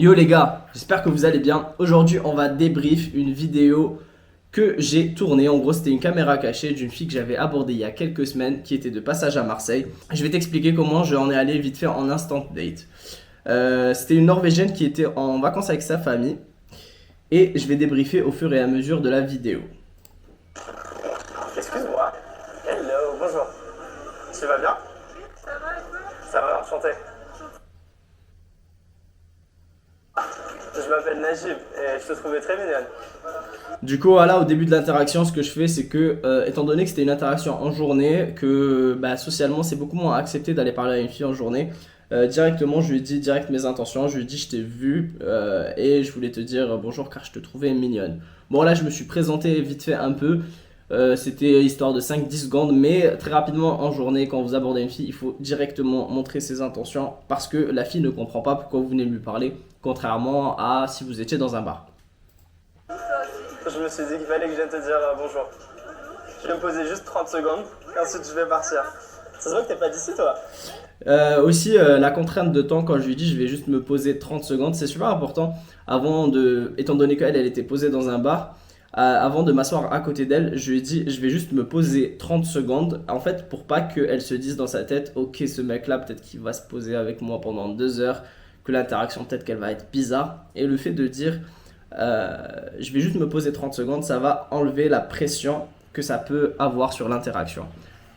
Yo les gars, j'espère que vous allez bien. Aujourd'hui, on va débrief une vidéo que j'ai tournée. En gros, c'était une caméra cachée d'une fille que j'avais abordée il y a quelques semaines qui était de passage à Marseille. Je vais t'expliquer comment j'en ai allé vite fait en instant date. C'était une Norvégienne qui était en vacances avec sa famille et je vais débriefer au fur et à mesure de la vidéo. Excuse-moi. Hello, bonjour. Tu vas bien? Ça va et toi? Ça va, enchanté. Je m'appelle Najib et je te trouvais très mignonne. Du coup, voilà, au début de l'interaction, ce que je fais, c'est que, étant donné que c'était une interaction en journée, que socialement, c'est beaucoup moins accepté d'aller parler à une fille en journée, directement, je lui ai dit direct mes intentions, je lui ai dit je t'ai vu et je voulais te dire bonjour car je te trouvais mignonne. Bon, là, je me suis présenté vite fait un peu, c'était histoire de 5-10 secondes, mais très rapidement en journée, quand vous abordez une fille, il faut directement montrer ses intentions parce que la fille ne comprend pas pourquoi vous venez lui parler, contrairement à si vous étiez dans un bar. Je me suis dit qu'il fallait que je vienne te dire bonjour. Je vais me poser juste 30 secondes et ensuite je vais partir. Ça se voit que t'es pas d'ici toi? Aussi, la contrainte de temps, quand je lui dis je vais juste me poser 30 secondes, c'est super important. Étant donné qu'elle elle était posée dans un bar, avant de m'asseoir à côté d'elle, je lui ai dit je vais juste me poser 30 secondes. En fait, pour pas qu'elle se dise dans sa tête, ok, ce mec-là, peut-être qu'il va se poser avec moi pendant 2 heures, que l'interaction, peut-être qu'elle va être bizarre. Et le fait de dire je vais juste me poser 30 secondes, ça va enlever la pression que ça peut avoir sur l'interaction.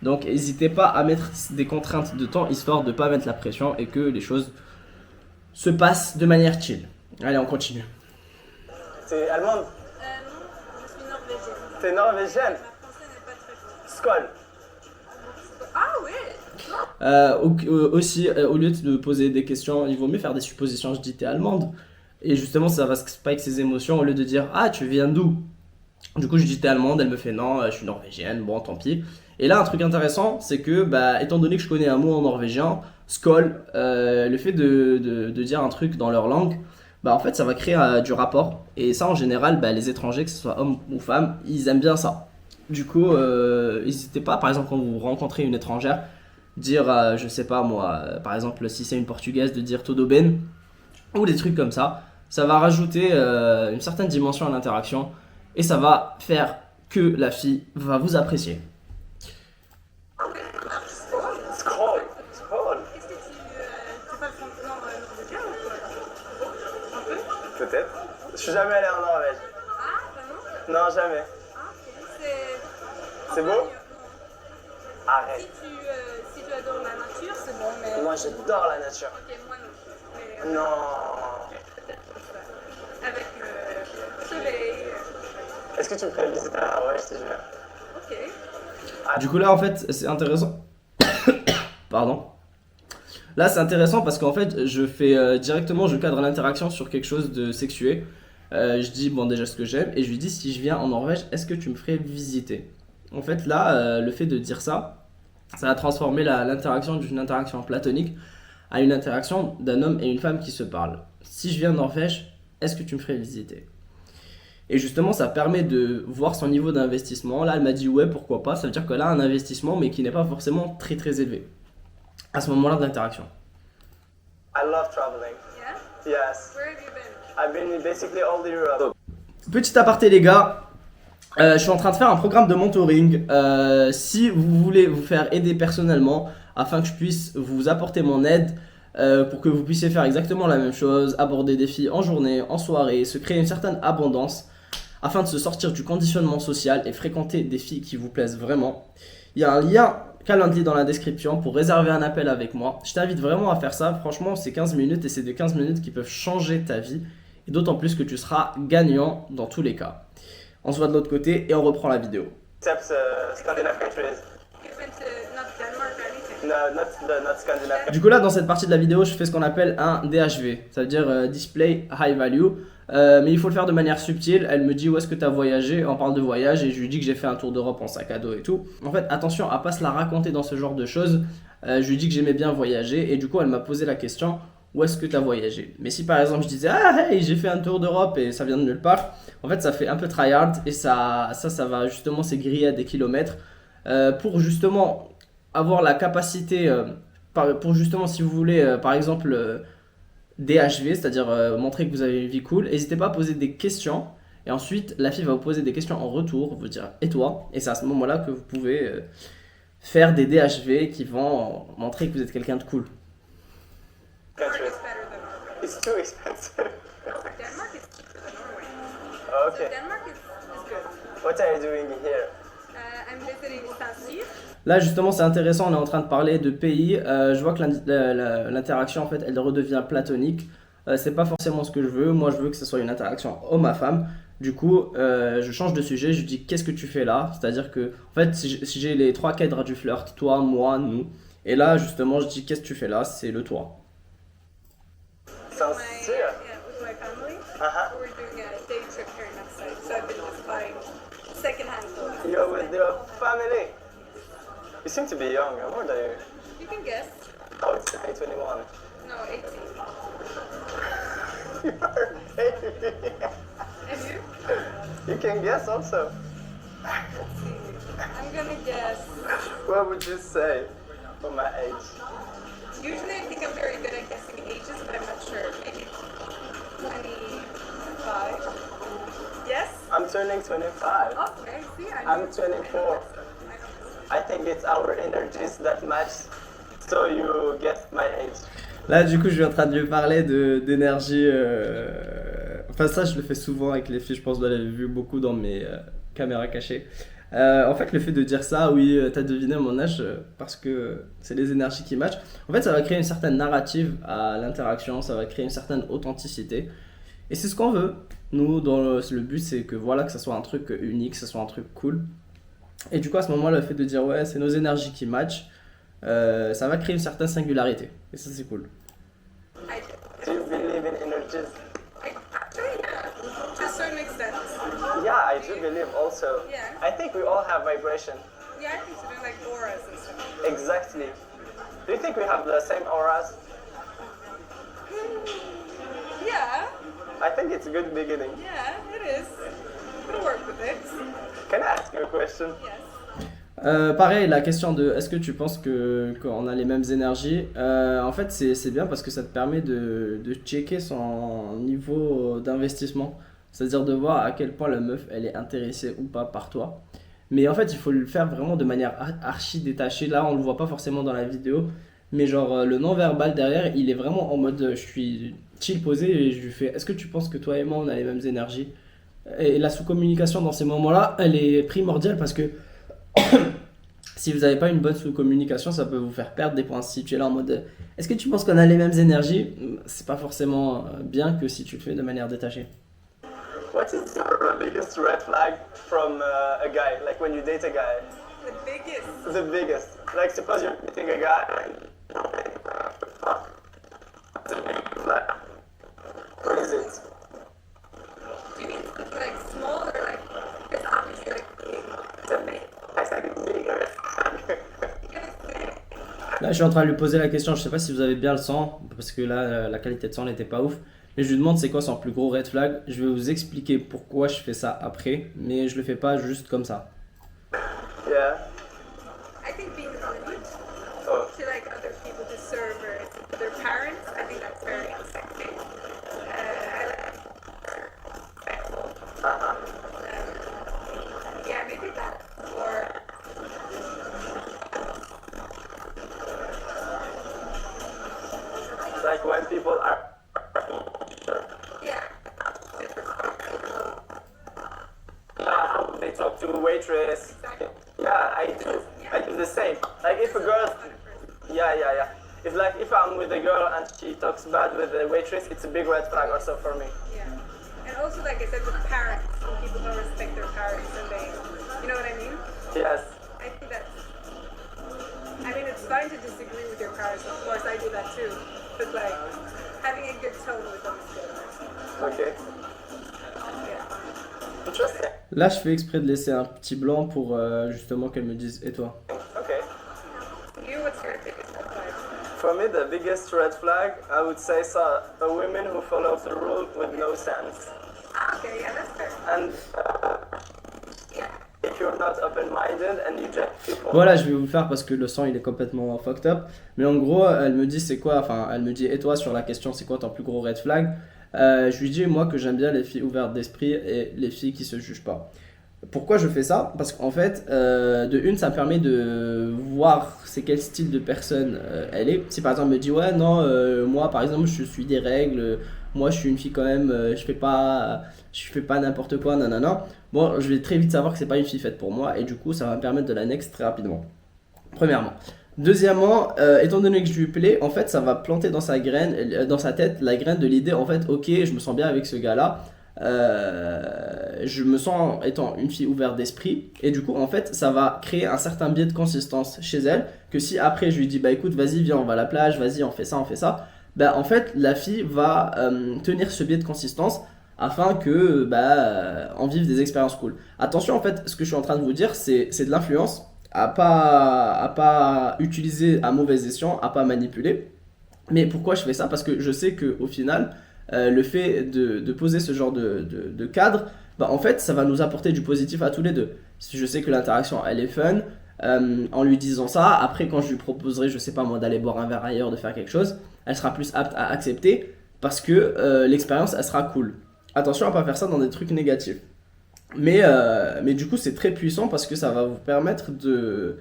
Donc n'hésitez pas à mettre des contraintes de temps histoire de ne pas mettre la pression et que les choses se passent de manière chill. Allez, on continue. T'es allemande? Non, je suis norvégienne. T'es norvégienne? Ma français n'est pas très bon. Skål. Ah ouais? Aussi, au lieu de poser des questions, il vaut mieux faire des suppositions. Je dis t'es allemande. Et justement, ça va spike ses émotions au lieu de dire ah, tu viens d'où? Du coup, je dis t'es allemande, elle me fait non, je suis norvégienne, bon, tant pis. Et là, un truc intéressant, c'est que, étant donné que je connais un mot en norvégien, skål, le fait de dire un truc dans leur langue, en fait, ça va créer du rapport. Et ça, en général, les étrangers, que ce soit hommes ou femmes, ils aiment bien ça. Du coup, n'hésitez pas, par exemple, quand vous rencontrez une étrangère, dire, je sais pas moi, par exemple, si c'est une portugaise, de dire todo bem, ou des trucs comme ça. Ça va rajouter une certaine dimension à l'interaction et ça va faire que la fille va vous apprécier. Skål. Skål. Est-ce que tu parles franchement norvégien ou quoi? Un peu? Peut-être. Je suis jamais allé en Norvège. Ah, vraiment? Non, jamais. Ah, ok. C'est beau? Non. Arrête. Si tu adores la nature, c'est bon, mais. Moi j'adore la nature. Ok, moi non. Mais, Non. avec le soleil. Est-ce que tu me ferais visiter? Ah ouais, je te jure. Ok. Du coup là en fait c'est intéressant. Pardon. Là c'est intéressant parce qu'en fait je fais directement, je cadre l'interaction sur quelque chose de sexué. Je dis bon déjà ce que j'aime et je lui dis si je viens en Norvège est-ce que tu me ferais visiter? En fait là le fait de dire ça, ça va transformer l'interaction d'une interaction platonique à une interaction d'un homme et une femme qui se parlent. Si je viens en Norvège, est-ce que tu me ferais visiter? Et justement, ça permet de voir son niveau d'investissement. Là, elle m'a dit ouais, pourquoi pas. Ça veut dire qu'elle a un investissement, mais qui n'est pas forcément très très élevé à ce moment-là de l'interaction. I love traveling. Yeah? Yes. Where have you been? I've been basically all Europe. Petit aparté, les gars. Je suis en train de faire un programme de mentoring. Si vous voulez vous faire aider personnellement, afin que je puisse vous apporter mon aide, pour que vous puissiez faire exactement la même chose, aborder des filles en journée, en soirée, se créer une certaine abondance, afin de se sortir du conditionnement social et fréquenter des filles qui vous plaisent vraiment. Il y a un lien Calendly dans la description pour réserver un appel avec moi. Je t'invite vraiment à faire ça. Franchement, c'est 15 minutes et c'est des 15 minutes qui peuvent changer ta vie. Et d'autant plus que tu seras gagnant dans tous les cas. On se voit de l'autre côté et on reprend la vidéo. Except Scandinavian countries. You went to not Denmark or anything? No, not Scandinavian. Du coup là dans cette partie de la vidéo je fais ce qu'on appelle un DHV, ça veut dire Display High Value, mais il faut le faire de manière subtile. Elle me dit où est-ce que tu as voyagé, on parle de voyage et je lui dis que j'ai fait un tour d'Europe en sac à dos et tout. En fait attention à pas se la raconter dans ce genre de choses. Je lui dis que j'aimais bien voyager et du coup elle m'a posé la question où est-ce que tu as voyagé. Mais si par exemple je disais ah hey j'ai fait un tour d'Europe et ça vient de nulle part, en fait ça fait un peu tryhard et ça va justement s'aiguiller à des kilomètres pour justement avoir la capacité, pour justement si vous voulez par exemple DHV, c'est-à-dire montrer que vous avez une vie cool. N'hésitez pas à poser des questions. Et ensuite, la fille va vous poser des questions en retour, vous dire et toi. Et c'est à ce moment-là que vous pouvez faire des DHV qui vont montrer que vous êtes quelqu'un de cool. Country. It's better than Norway. It's too expensive. Denmark is cheaper than Norway. Okay. So Denmark is good. What are you doing here? I'm visiting Saint-Cyr. Là, justement, c'est intéressant, on est en train de parler de pays. Je vois que l'interaction, en fait, elle redevient platonique. C'est pas forcément ce que je veux. Moi, je veux que ce soit une interaction homme à femme. Du coup, je change de sujet. Je dis qu'est-ce que tu fais là? C'est-à-dire que, en fait, si j'ai les trois cadres du flirt, toi, moi, nous. Et là, justement, je dis qu'est-ce que tu fais là? C'est le toi. Saint-Cyr? Yeah, with my family. Uh-huh. We're doing a day trip here in Upside. So I've been just buying secondhand clothes. You're with your family. You seem to be young. How old are you? You can guess. Oh, it's 21. No, 18. You're a baby. And you? You can guess also. I'm gonna guess. What would you say for my age? Usually I think I'm very good at guessing ages, but I'm not sure. Maybe 25. Yes? I'm turning 25. Okay, see, I'm 24. I think it's our energies that match, so you get my age. Là, du coup, je suis en train de lui parler d'énergie. Enfin, ça, je le fais souvent avec les filles. Je pense que vous l'avez vu beaucoup dans mes caméras cachées. En fait, le fait de dire ça, oui, t'as deviné mon âge, parce que c'est les énergies qui matchent. En fait, ça va créer une certaine narrative à l'interaction, ça va créer une certaine authenticité. Et c'est ce qu'on veut. Nous, le but, c'est que voilà, que ça soit un truc unique, que ça soit un truc cool. Et du coup, à ce moment-là, le fait de dire ouais, c'est nos énergies qui matchent, ça va créer une certaine singularité. Et ça, c'est cool. Do you believe in energies? Actually, yeah, to a certain extent. Yeah, I do believe also. Yeah. I think we all have vibration. Yeah, I think so. Doing like auras and stuff. Exactly. Do you think we have the same auras? Yeah, I think it's a good beginning. yeah, it is. Gonna work with it. Can I ask you a question? Yes. Pareil, la question de est-ce que tu penses qu'on a les mêmes énergies, en fait c'est bien parce que ça te permet de checker son niveau d'investissement, c'est-à-dire de voir à quel point la meuf elle est intéressée ou pas par toi. Mais en fait il faut le faire vraiment de manière archi détachée. Là on le voit pas forcément dans la vidéo, mais genre le non-verbal derrière il est vraiment en mode je suis chill posé et je lui fais est-ce que tu penses que toi et moi on a les mêmes énergies? Et la sous-communication dans ces moments-là elle est primordiale parce que si vous n'avez pas une bonne sous-communication, ça peut vous faire perdre des points. Si tu es là en mode est-ce que tu penses qu'on a les mêmes énergies? C'est pas forcément bien que si tu le fais de manière détachée. What is your biggest red flag from a guy? Like when you date a guy? The biggest. The biggest. Like suppose you're dating a guy and what is it? Do you mean like small or like? It's obviously like big. I think it's bigger. Là, je suis en train de lui poser la question. Je sais pas si vous avez bien le sang, parce que là, la qualité de sang n'était pas ouf. Mais je lui demande c'est quoi son plus gros red flag. Je vais vous expliquer pourquoi je fais ça après, mais je le fais pas juste comme ça. Yeah. I think being rude Oh. to like other people to serve or their parents, I think that's very sexy. I like yeah, maybe that. Or Like when people are. yeah. They talk to a waitress. Exactly. Yeah, I do. I do the same. Like if a girl. Yeah. If I'm with a girl and she talks bad with the waitress, it's a big red flag also for me. Yeah. And also like I said with parents, when people don't respect their parents and they you know what I mean? Yes. I think that's I mean it's fine to disagree with your parents, of course I do that too. But like having a good tone with them is good. Okay. Yeah. Interesting. Là, je fais exprès de laisser un petit blanc pour justement qu'elle me dise et toi. Okay. You what's your biggest red flag? For me, the biggest red flag, I would say, a woman who follows the rule with no sense. Okay, yeah, that's fair. And Yeah. if you're not open-minded and you judge people. Voilà, je vais vous le faire parce que le son il est complètement fucked up. Mais en gros, elle me dit c'est quoi, enfin, elle me dit et toi sur la question c'est quoi ton plus gros red flag. Je lui dis moi que j'aime bien les filles ouvertes d'esprit et les filles qui se jugent pas. Pourquoi je fais ça? Parce qu'en fait, de une, ça me permet de voir c'est quel style de personne elle est. Si par exemple elle me dit ouais non, moi par exemple je suis des règles, moi je suis une fille quand même, je fais pas n'importe quoi, nanana. Bon, je vais très vite savoir que c'est pas une fille faite pour moi et du coup ça va me permettre de la next très rapidement. Premièrement. Deuxièmement, étant donné que je lui plais, en fait, ça va planter dans sa graine, dans sa tête, la graine de l'idée, en fait, ok, je me sens bien avec ce gars-là, je me sens étant une fille ouverte d'esprit, et du coup, en fait, ça va créer un certain biais de consistance chez elle, que si après je lui dis, bah écoute, vas-y, viens, on va à la plage, vas-y, on fait ça, bah en fait, la fille va tenir ce biais de consistance afin que, en vive des expériences cool. Attention, en fait, ce que je suis en train de vous dire, c'est de l'influence. À pas utiliser à mauvais escient, à pas manipuler. Mais pourquoi je fais ça? Parce que je sais qu'au final, le fait de poser ce genre de cadre, bah, en fait, ça va nous apporter du positif à tous les deux. Si je sais que l'interaction, elle est fun, en lui disant ça, après quand je lui proposerai, je sais pas moi, d'aller boire un verre ailleurs, de faire quelque chose, elle sera plus apte à accepter parce que l'expérience, elle sera cool. Attention à pas faire ça dans des trucs négatifs. Mais du coup, c'est très puissant parce que ça va vous permettre de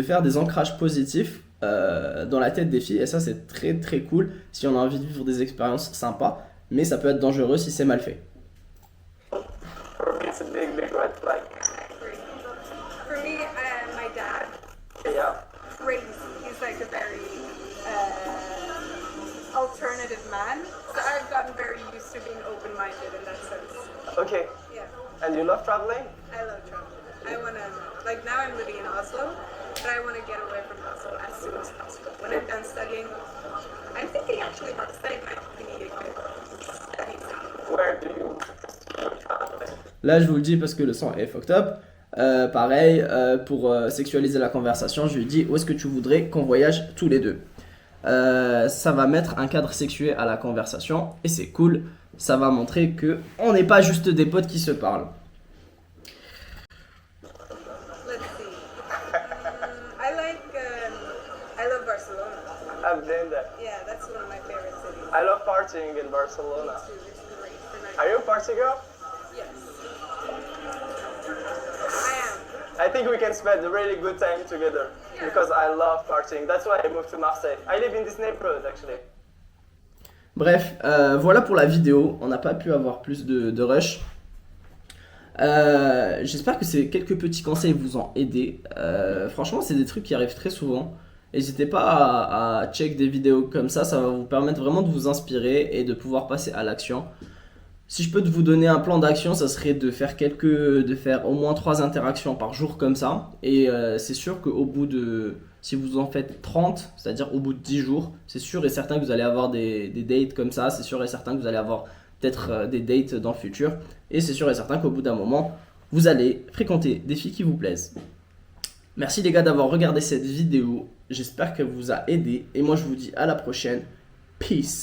faire des ancrages positifs dans la tête des filles. Et ça, c'est très très cool si on a envie de vivre des expériences sympas. Mais ça peut être dangereux si c'est mal fait. For me, it's a big red flag. For me, my dad, Yeah. crazy. He's like a very alternative man. So I've gotten very used to being open-minded in that sense. Okay. Yeah, And you love traveling? I love traveling. I wanna, like now I'm living in Oslo, but I wanna get away from Oslo as soon as possible. When I'm done studying, I'm thinking actually about studying my Canadian studies. Where do you travel? Là, je vous le dis parce que le son est fucked up. Pareil, pour sexualiser la conversation, je lui dis où est-ce que tu voudrais qu'on voyage tous les deux. Ça va mettre un cadre sexué à la conversation et c'est cool. Ça va montrer que on n'est pas juste des potes qui se parlent. Let's see. I love Barcelona. I've been there. Yeah, that's one of my favorite cities. I love partying in Barcelona. Too. It's great for night. Are you a party girl? Yes. I am. I think we can spend a really good time together because I love partying. That's why I moved to Marseille. I live in this neighborhood actually. Bref, voilà pour la vidéo. On n'a pas pu avoir plus de rush. J'espère que ces quelques petits conseils vous ont aidé. Franchement, c'est des trucs qui arrivent très souvent. N'hésitez pas à check des vidéos comme ça va vous permettre vraiment de vous inspirer et de pouvoir passer à l'action. Si je peux vous donner un plan d'action, ça serait de faire au moins 3 interactions par jour comme ça. Et c'est sûr qu'au bout de... Si vous en faites 30, c'est-à-dire au bout de 10 jours, c'est sûr et certain que vous allez avoir des dates comme ça. C'est sûr et certain que vous allez avoir peut-être des dates dans le futur. Et c'est sûr et certain qu'au bout d'un moment, vous allez fréquenter des filles qui vous plaisent. Merci les gars d'avoir regardé cette vidéo. J'espère qu'elle vous a aidé. Et moi je vous dis à la prochaine. Peace.